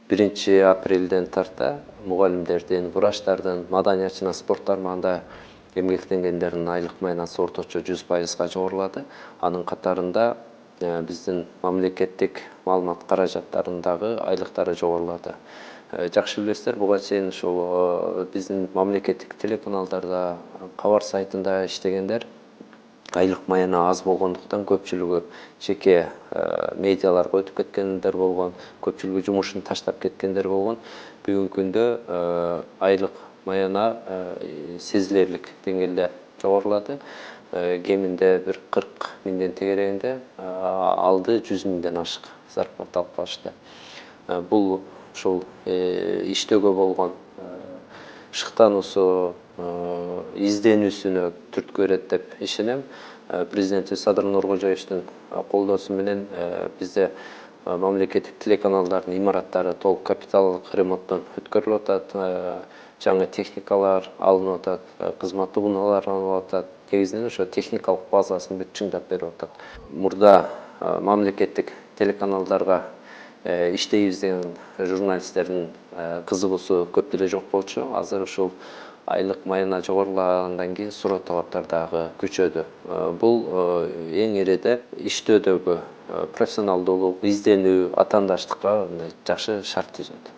1 апрелден тарта мугалимдердин, врачтардын, маданият жана спорт тармагында эмгектенгендердин айлык маянасы орточо 100%га жогорулады. Анын катарында биздин мамлекеттик маалымат каражаттарындагы айлыктары жогорулады. Жакшы билесиздер, буга чейин ушул биздин мамлекеттик телеканалдарда, кабар сайтында иштегендер айлык маяны аз болгондуктан көпчүлүгү жеке медиаларга өтүп кеткендер болгон, көпчүлүгү жумушун таштап кеткендер болгон. Бүгүнкү күндө айлык маяна сезилерлик деңгээлде жогорулады. Кеминде бир 40 миңден тегерегинде, алды 100 миңден ашык зарплата алып калышты. Бул ушул иштөөгө болгон шыктануусу, изденүүсүнө түрткү берет деп ишенем. Президентибиз Садыр Нуркожоевдун колдоосу менен бизде мамлекеттик телеканалдардын имараттары толук капиталдык ремонттон өткөрүлүп атат, жаңы техникалар алынып атат, кызматтуу унаалар алынып атат. Негизинен ошо техникалык базасын бүт чыңдап берип атат. Мурда мамлекеттик телеканалдарга иштейбиз деген журналисттердин кызыгуусу көп деле жок болчу. Азыр ушул айлык маяна жогорулагандан кийин суроо талаптар дагы күчөдү. Бул эң ириде иштөөдөгү профессионалдуулук, изденүү, атаандаштыкка жакшы шарт түзөт.